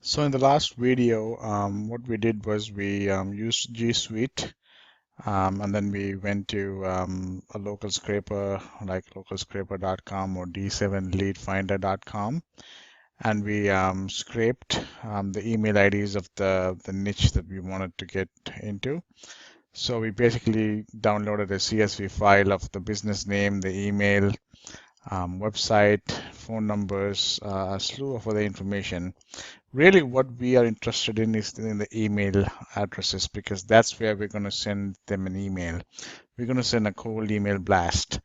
So in the last video, what we did was we used G Suite, and then we went to a local scraper like localscraper.com or d7leadfinder.com, and we scraped the email IDs of the niche that we wanted to get into. So we basically downloaded a CSV file of the business name, the email, website, phone numbers, a slew of other information. Really, what we are interested in is in the email addresses because that's where we're going to send them an email. We're going to send a cold email blast.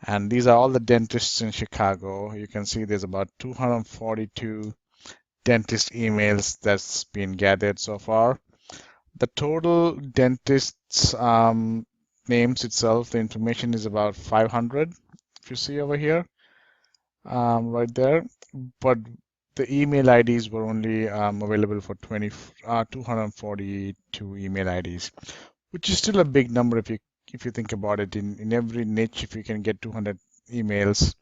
And these are all the dentists in Chicago. You can see there's about 242 dentist emails that's been gathered so far. The total dentists names itself, the information is about 500, if you see over here, right there. But the email IDs were only available for 242 email IDs, which is still a big number if you think about it. In every niche, if you can get 200 emails,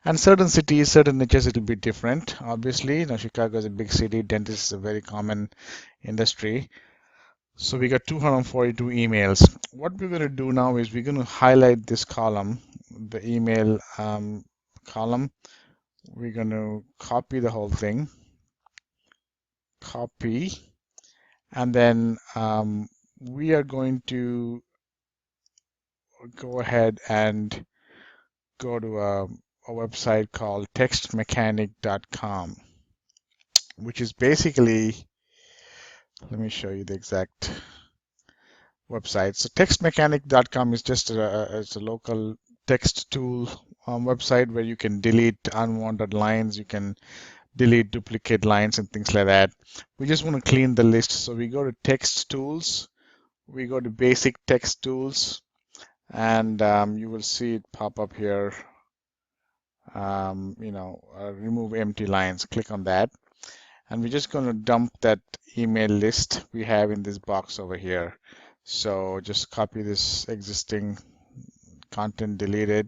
and certain cities, certain niches, it'll be different. Obviously, Chicago is a big city. Dentist is a very common industry. So we got 242 emails. What we're going to do now is we're going to highlight this column, the email column. We're going to copy the whole thing, copy, and then we are going to go ahead and go to a website called textmechanic.com, which is basically, let me show you the exact website. So textmechanic.com is just it's a local text tool website where you can delete unwanted lines, you can delete duplicate lines and things like that. We just want to clean the list. So we go to text tools, we go to basic text tools, and you will see it pop up here. Remove empty lines. Click on that. And we're just going to dump that email list we have in this box over here. So just copy this existing content, delete it,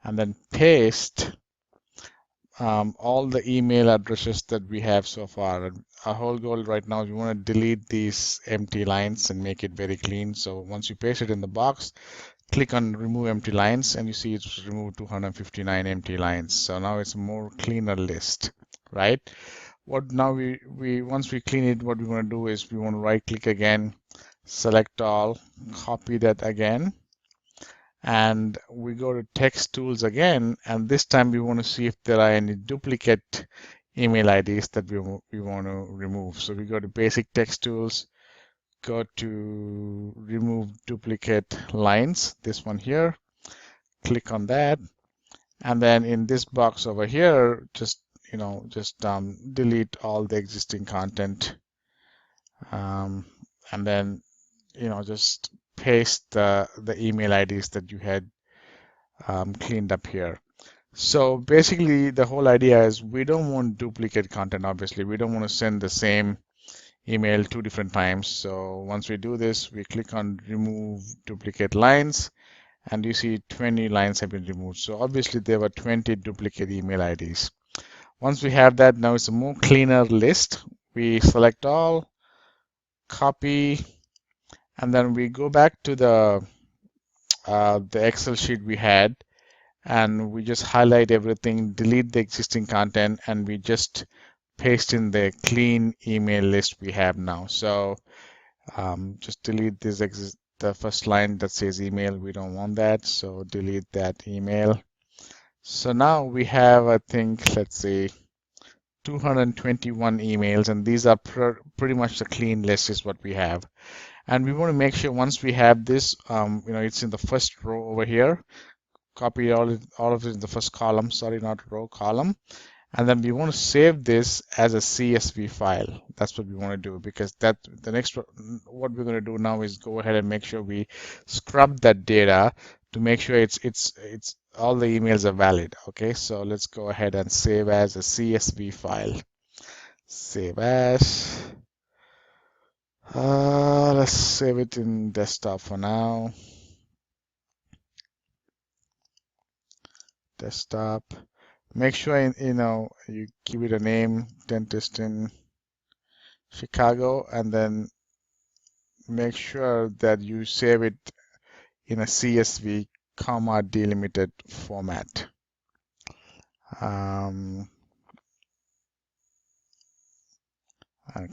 and then paste all the email addresses that we have so far. And our whole goal right now is we want to delete these empty lines and make it very clean. So once you paste it in the box, click on remove empty lines and you see it's removed 259 empty lines. So now it's a more cleaner list, right? What now we once we clean it, what we want to do is we want to right click again, select all, copy that again, and we go to text tools again, and this time we want to see if there are any duplicate email IDs that we want to remove. So we go to basic text tools, go to remove duplicate lines, this one here, click on that, and then in this box over here, just delete all the existing content, and then just paste the email IDs that you had cleaned up here. So basically, the whole idea is we don't want duplicate content. Obviously, we don't want to send the same email two different times. So once we do this, we click on remove duplicate lines, and you see 20 lines have been removed. So obviously, there were 20 duplicate email IDs. Once we have that, now it's a more cleaner list. We select all, copy, and then we go back to the Excel sheet we had, and we just highlight everything, delete the existing content, and we just paste in the clean email list we have now. So just delete the first line that says email. We don't want that, so delete that email. So now we have, I think, let's see, 221 emails, and these are pretty much the clean list is what we have. And we want to make sure once we have this, it's in the first row over here. Copy all of it in the first column, sorry, not row, column. And then we want to save this as a CSV file. That's what we want to do, because what we're going to do now is go ahead and make sure we scrub that data to make sure it's all the emails are valid. Okay, so let's go ahead and save as a CSV file. Save as. Let's save it in desktop for now. Desktop. Make sure you give it a name, dentist in Chicago, and then make sure that you save it in a CSV, comma, delimited format. And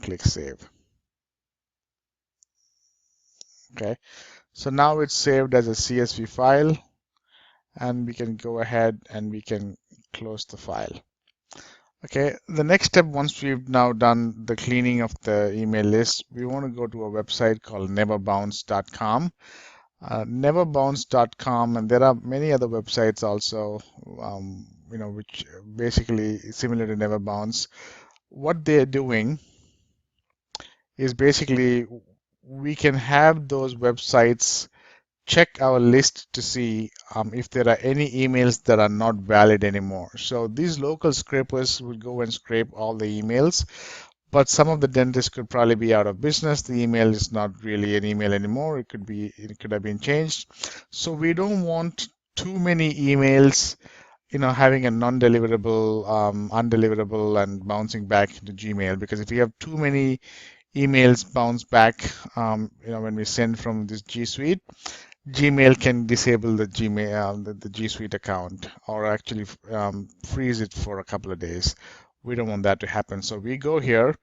click save. Okay, so now it's saved as a CSV file, and we can go ahead and we can close the file. Okay, the next step, once we've now done the cleaning of the email list, we want to go to a website called neverbounce.com. Neverbounce.com, and there are many other websites also, which basically is similar to Neverbounce. What they're doing is basically we can have those websites check our list to see if there are any emails that are not valid anymore. So these local scrapers will go and scrape all the emails, but some of the dentists could probably be out of business. The email is not really an email anymore. It could have been changed. So we don't want too many emails, having a non-deliverable, undeliverable, and bouncing back into Gmail. Because if you have too many emails bounce back, when we send from this G Suite, Gmail can disable the Gmail, the G Suite account, or actually freeze it for a couple of days. We don't want that to happen. So we go here,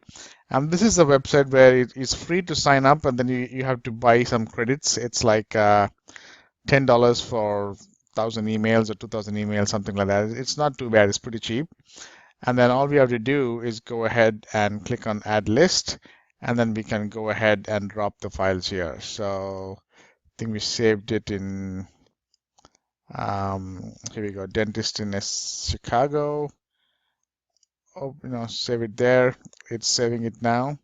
and this is a website where it's free to sign up, and then you have to buy some credits. It's like $10 for 1,000 emails or 2,000 emails, something like that. It's not too bad. It's pretty cheap. And then all we have to do is go ahead and click on Add List, and then we can go ahead and drop the files here. So I think we saved it in, here we go, Dentist in Chicago. Oh, save it there. It's saving it now.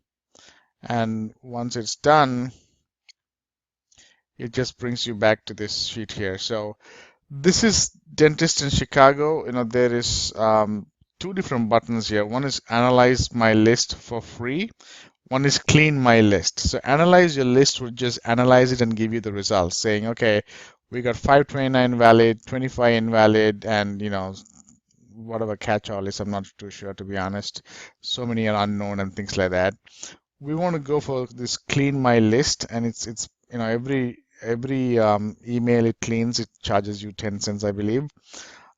And once it's done, it just brings you back to this sheet here. So this is Dentist in Chicago. There is two different buttons here. One is Analyze My List for free. One is Clean My List. So Analyze Your List would just analyze it and give you the results, saying, okay, we got 529 valid, 25 invalid, and whatever catch-all is, I'm not too sure, to be honest. So many are unknown and things like that. We want to go for this Clean My List, and it's every email it cleans, it charges you 10 cents, I believe.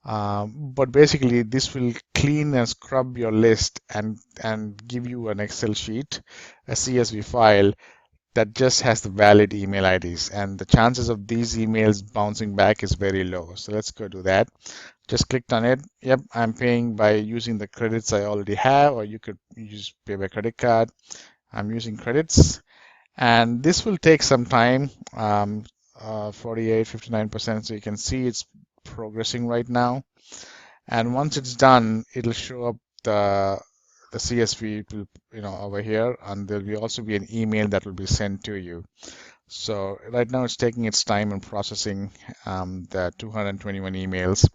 But basically, this will clean and scrub your list and give you an Excel sheet, a CSV file that just has the valid email IDs, and the chances of these emails bouncing back is very low. So let's go do that. Just clicked on it. Yep, I'm paying by using the credits I already have, or you could use pay by credit card. I'm using credits, and this will take some time, 48, 59%. So you can see it's progressing right now. And once it's done, it'll show up the CSV over here, and there'll also be an email that will be sent to you. So right now it's taking its time in processing the 221 emails,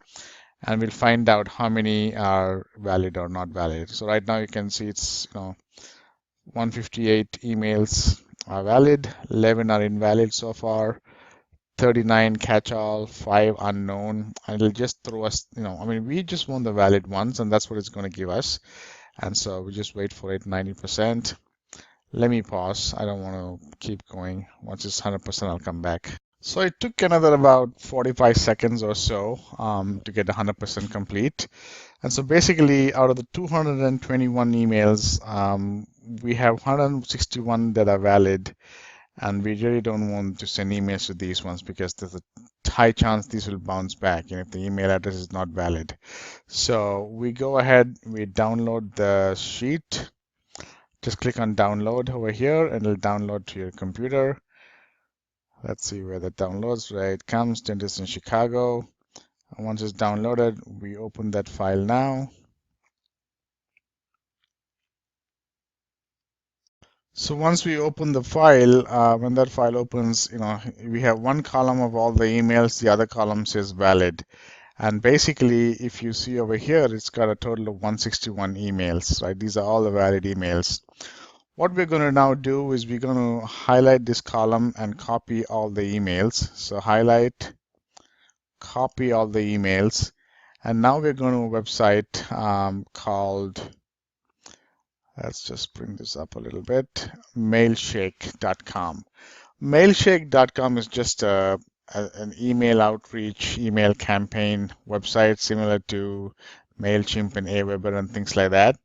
and we'll find out how many are valid or not valid. So right now you can see it's 158 emails are valid, 11 are invalid so far, 39 catch-all, 5 unknown, and it'll just throw us, we just want the valid ones, and that's what it's going to give us. And so we just wait for it, 90%. Let me pause. I don't want to keep going. Once it's 100%, I'll come back. So it took another about 45 seconds or so to get 100% complete. And so basically, out of the 221 emails, we have 161 that are valid, and we really don't want to send emails to these ones because there's a high chance these will bounce back if the email address is not valid. So we go ahead, we download the sheet. Just click on download over here, and it'll download to your computer. Let's see where that downloads. Right, it comes, Dentist in Chicago. And once it's downloaded, we open that file now. So once we open the file, when that file opens, we have one column of all the emails, the other column says valid. And basically, if you see over here, it's got a total of 161 emails, right? These are all the valid emails. What we're going to now do is we're going to highlight this column and copy all the emails. So highlight, copy all the emails. And now we're going to a website called Let's just bring this up a little bit. Mailshake.com. Mailshake.com is just an email outreach, email campaign website similar to MailChimp and Aweber and things like that.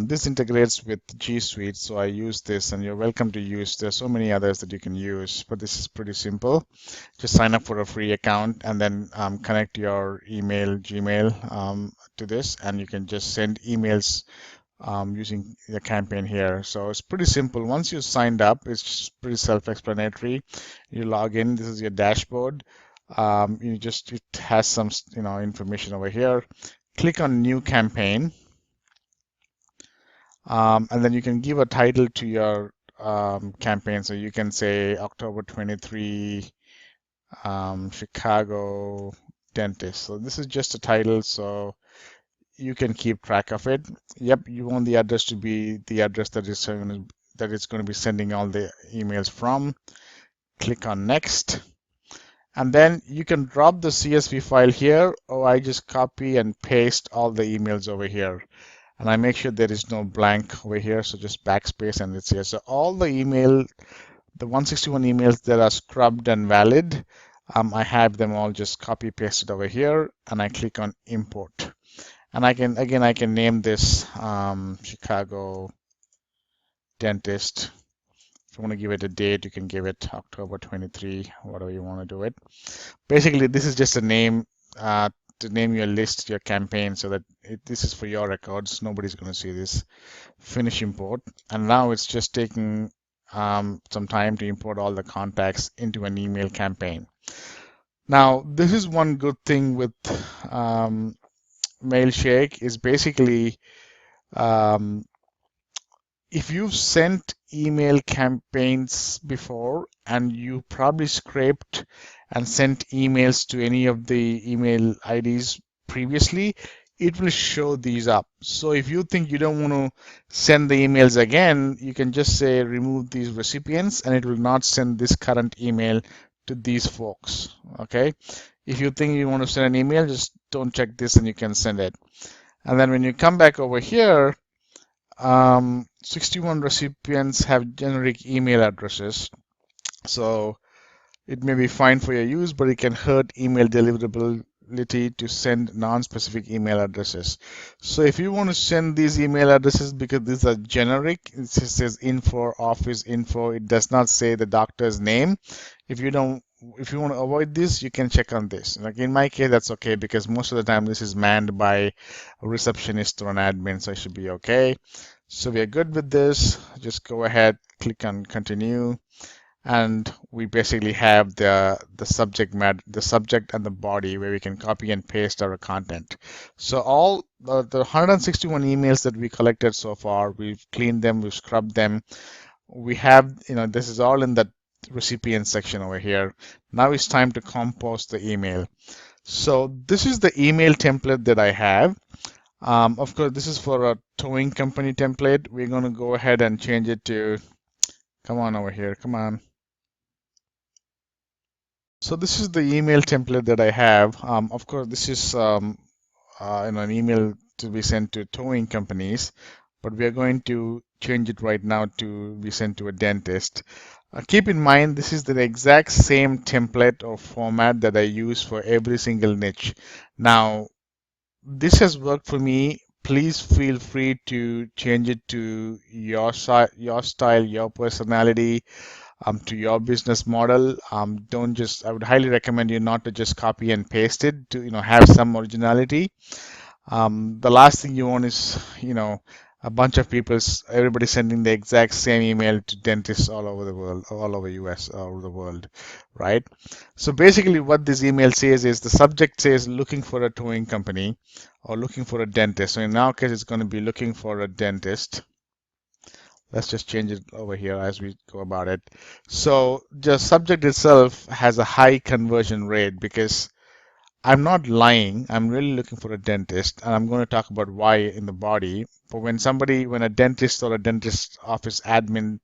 This integrates with G Suite, so I use this, and you're welcome to use. There's so many others that you can use, but this is pretty simple. Just sign up for a free account and then connect your email, Gmail, to this, and you can just send emails using the campaign here. So it's pretty simple. Once you signed up, it's pretty self-explanatory. You log in. This is your dashboard. It has some information over here. Click on New Campaign. And then you can give a title to your campaign. So you can say October 23, Chicago dentist. So this is just a title, so you can keep track of it. Yep, you want the address to be the address that it's going to be sending all the emails from. Click on Next. And then you can drop the CSV file here, or I just copy and paste all the emails over here. And I make sure there is no blank over here, so just backspace and it's here. So all the 161 emails that are scrubbed and valid, I have them all just copy pasted over here, and I click on import. And I can name this Chicago dentist. If you want to give it a date, you can give it October 23, whatever you want to do it. Basically, this is just a name to name your list, your campaign, so that this is for your records. Nobody's going to see this. Finish import. And now it's just taking some time to import all the contacts into an email campaign. Now, this is one good thing with Mailshake is basically if you've sent email campaigns before and you probably scraped and sent emails to any of the email IDs previously, it will show these up. So if you think you don't want to send the emails again, you can just say remove these recipients and it will not send this current email to these folks. Okay. If you think you want to send an email, just don't check this and you can send it. And then when you come back over here, 61 recipients have generic email addresses. So it may be fine for your use, but it can hurt email deliverability to send non-specific email addresses. So if you want to send these email addresses, because these are generic, it just says info, office info, it does not say the doctor's name. If you want to avoid this, you can check on this. Like in my case, that's okay because most of the time this is manned by a receptionist or an admin, so it should be okay. So we are good with this. Just go ahead, click on continue, and we basically have the subject and the body where we can copy and paste our content. So all the 161 emails that we collected so far, we've cleaned them, we've scrubbed them. We have, this is all in the recipient section over here. Now it's time to compose the email. So this is the email template that I have. Of course, this is for a towing company template. We're going to go ahead and change it to, come on over here, come on. So this is the email template that I have. Of course, this is an email to be sent to towing companies, but we are going to change it right now to be sent to a dentist. Keep in mind, this is the exact same template or format that I use for every single niche. Now, this has worked for me. Please feel free to change it to your style, your personality, to your business model. I would highly recommend you not to just copy and paste it, to have some originality. The last thing you want is a bunch of everybody sending the exact same email to dentists all over the world, all over US, all over the world, right? So basically what this email says is the subject says looking for a towing company or looking for a dentist. So in our case, it's going to be looking for a dentist. Let's just change it over here as we go about it. So the subject itself has a high conversion rate because I'm not lying. I'm really looking for a dentist, and I'm going to talk about why in the body. But when a dentist or a dentist office admin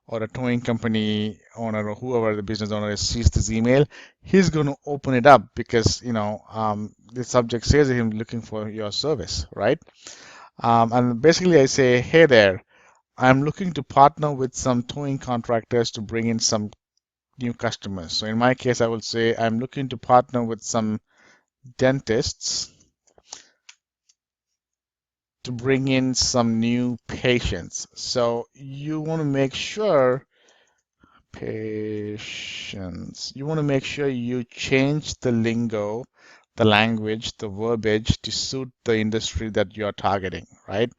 or a towing company owner or whoever the business owner is sees this email, he's going to open it up because the subject says he's looking for your service, right? And basically I say, hey there, I'm looking to partner with some towing contractors to bring in some new customers. So in my case, I will say I'm looking to partner with some dentists to bring in some new patients. So you want to make sure patients, you want to make sure you change the lingo, the language, the verbiage to suit the industry that you're targeting, right?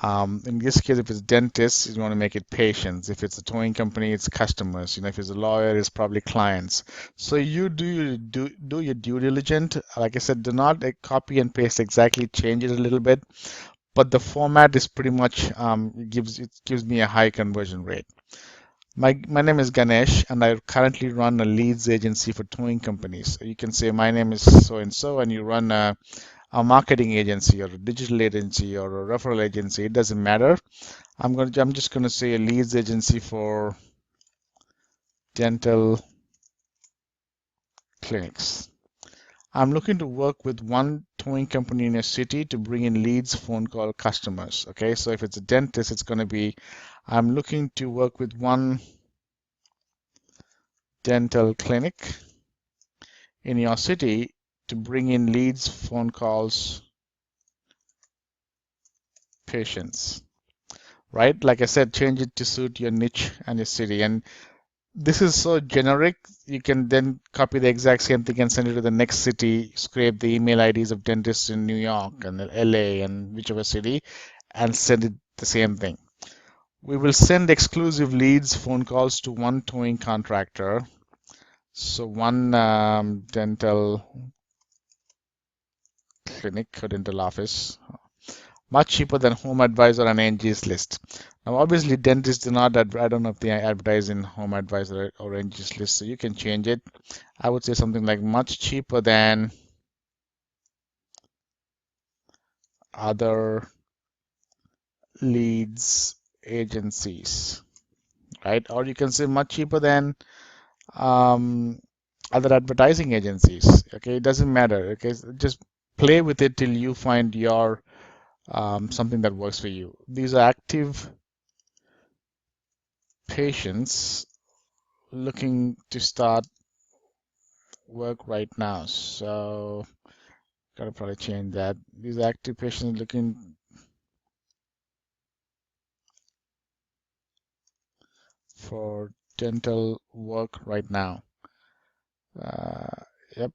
In this case, if it's dentists, you want to make it patients. If it's a towing company, it's customers. If it's a lawyer, it's probably clients. So you do your due diligence. Like I said, do not copy and paste exactly. Change it a little bit, but the format is pretty much gives me a high conversion rate. My name is Ganesh, and I currently run a leads agency for towing companies. So you can say my name is so and so, and you run a marketing agency or a digital agency or a referral agency. It doesn't matter. I'm just gonna say a leads agency for dental clinics. I'm looking to work with one towing company in a city to bring in leads, phone call customers. Okay, so if it's a dentist, it's going to be I'm looking to work with one dental clinic in your city to bring in leads, phone calls, patients. Right? Like I said, change it to suit your niche and your city. And this is so generic, you can then copy the exact same thing and send it to the next city, scrape the email IDs of dentists in New York and LA and whichever city, and send it the same thing. We will send exclusive leads, phone calls to one towing contractor. So one dental clinic or dental office, much cheaper than Home Advisor and Angie's List. Now, obviously, dentists do not, I don't know if they advertise in Home Advisor or Angie's List, so you can change it. I would say something like much cheaper than other leads agencies, right? Or you can say much cheaper than um, other advertising agencies. Okay, it doesn't matter. Okay, so just play with it till you find your something that works for you. These are active patients looking to start work right now. So gotta probably change that. These are active patients looking for dental work right now. Uh, yep.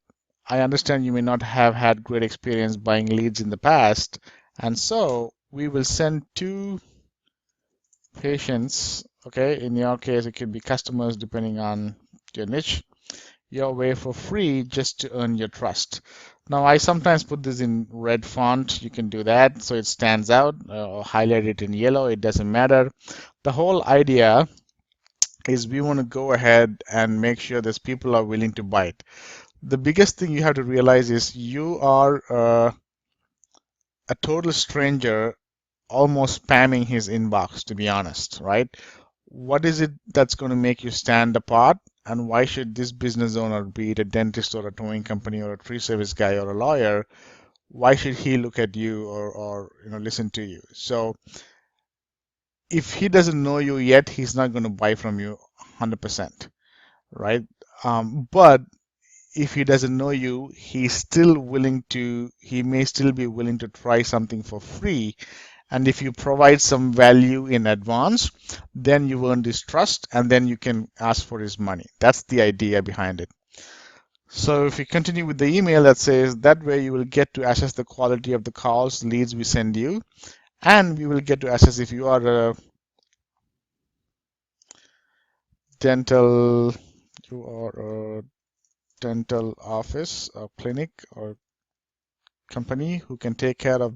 I understand you may not have had great experience buying leads in the past, and so we will send two patients. Okay, in your case, it could be customers depending on your niche, your way for free just to earn your trust. Now, I sometimes put this in red font. You can do that so it stands out, or highlight it in yellow. It doesn't matter. The whole idea is we want to go ahead and make sure that people are willing to buy it. The biggest thing you have to realize is you are a total stranger almost spamming his inbox, to be honest, right? What is it that's going to make you stand apart? And why should this business owner, be it a dentist or a towing company or a tree service guy or a lawyer, why should he look at you or listen to you? So if he doesn't know you yet, he's not going to buy from you 100%, right? But if he doesn't know you, he may still be willing to try something for free. And if you provide some value in advance, then you earn this trust and then you can ask for his money. That's the idea behind it. So if you continue with the email that says that way you will get to assess the quality of the calls, leads we send you, and we will get to assess if you are a dental, you are a dental office or clinic or company who can take care of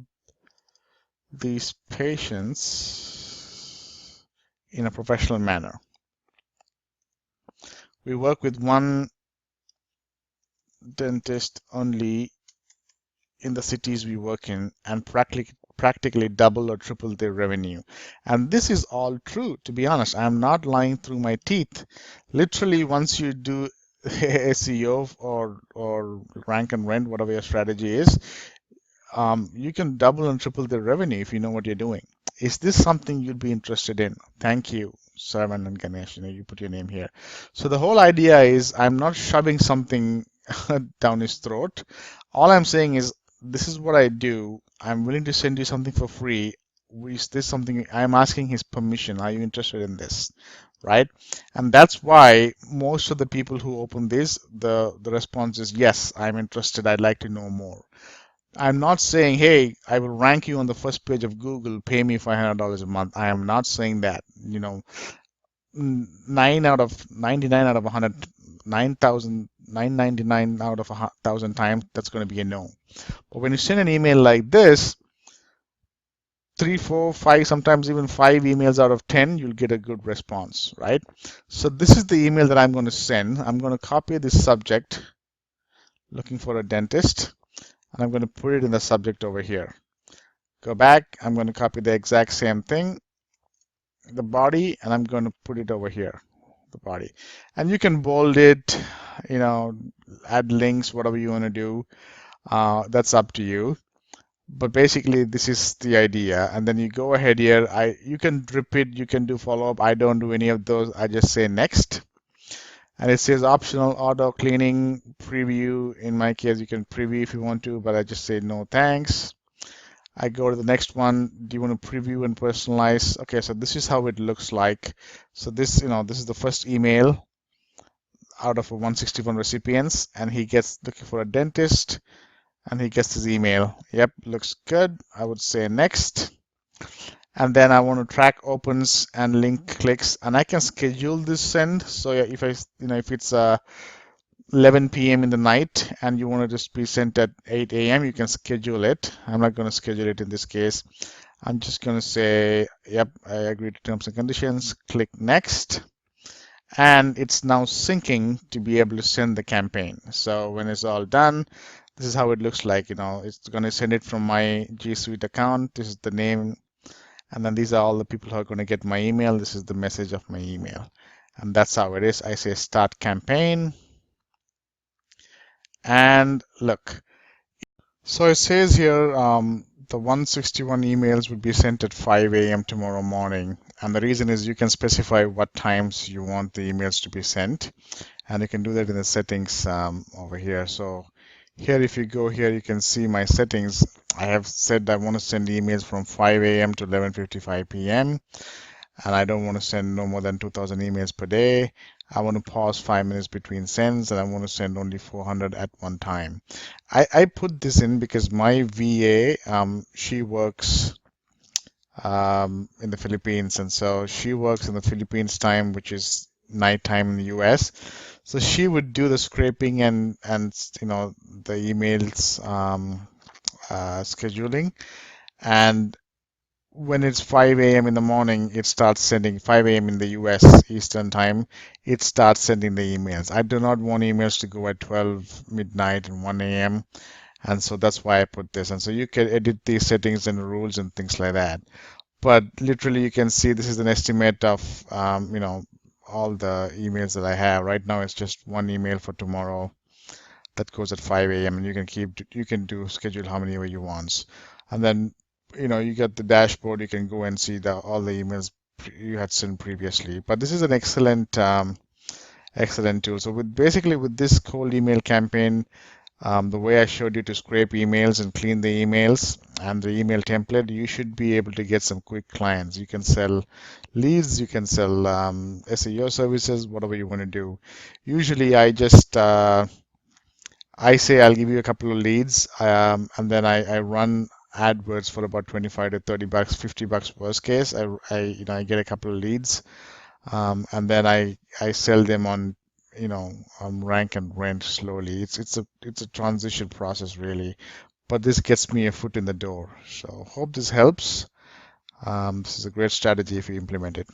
these patients in a professional manner. We work with one dentist only in the cities we work in and practically double or triple their revenue. And this is all true, to be honest. I'm not lying through my teeth. Literally, once you do SEO or rank and rent, whatever your strategy is, you can double and triple the revenue if you know what you're doing. Is this something you'd be interested in? Thank you, Sarvan and Ganesh. You put your name here. So the whole idea is I'm not shoving something down his throat. All I'm saying is this is what I do. I'm willing to send you something for free. Is this something I'm asking his permission? Are you interested in this? Right? And that's why most of the people who open this, the response is yes, I'm interested. I'd like to know more. I'm not saying, hey, I will rank you on the first page of Google, pay me $500 a month. I am not saying that. 9 out of 99 out of 100, 9,999 out of 1,000 times, that's going to be a no. But when you send an email like this, 3, 4, 5, sometimes even 5 emails out of 10, you'll get a good response, right? So this is the email that I'm going to send. I'm going to copy this subject, looking for a dentist, and I'm going to put it in the subject over here. Go back, I'm going to copy the exact same thing, the body, and I'm going to put it over here, the body. And you can bold it, add links, whatever you want to do. That's up to you. But basically, this is the idea. And then you go ahead here. You can repeat, you can do follow-up. I don't do any of those. I just say next. And it says optional auto cleaning preview. In my case, you can preview if you want to, but I just say no thanks. I go to the next one. Do you want to preview and personalize? Okay, so this is how it looks like. So this is the first email out of 161 recipients, and he gets looking for a dentist, and he gets his email. Yep, looks good. I would say next. And then I want to track opens and link clicks, and I can schedule this send. So yeah, if it's 11 p.m. in the night and you want to just be sent at 8 a.m., you can schedule it. I'm not going to schedule it in this case. I'm just going to say, yep, I agree to terms and conditions, click next. And it's now syncing to be able to send the campaign. So when it's all done, this is how it looks like. It's going to send it from my G Suite account. This is the name. And then these are all the people who are going to get my email. This is the message of my email. And that's how it is. I say start campaign. And look, so it says here the 161 emails will be sent at 5 a.m. tomorrow morning. And the reason is you can specify what times you want the emails to be sent. And you can do that in the settings over here. So here, if you go here, you can see my settings. I have said I want to send emails from 5 a.m. to 11:55 p.m. And I don't want to send no more than 2,000 emails per day. I want to pause 5 minutes between sends, and I want to send only 400 at one time. I put this in because my VA, she works in the Philippines, and so she works in the Philippines time, which is nighttime in the US. So she would do the scraping and the emails scheduling, and when it's 5 a.m. in the morning, it starts sending 5 a.m. in the US Eastern time, it starts sending the emails. I do not want emails to go at 12 midnight and 1 a.m. And so that's why I put this. And so you can edit these settings and rules and things like that. But literally you can see this is an estimate of, all the emails that I have. Right now it's just one email for tomorrow that goes at 5 a.m. and you can do schedule how many you want. And then you get the dashboard, you can go and see all the emails you had sent previously. But this is an excellent tool. So with this cold email campaign, the way I showed you to scrape emails and clean the emails and the email template, you should be able to get some quick clients. You can sell leads, you can sell SEO services, whatever you want to do. Usually I say I'll give you a couple of leads, and then I run AdWords for about 25 to 30 bucks, 50 bucks worst case. I get a couple of leads, and then I sell them on rank and rent slowly. It's a transition process really, but this gets me a foot in the door. So hope this helps. This is a great strategy if you implement it.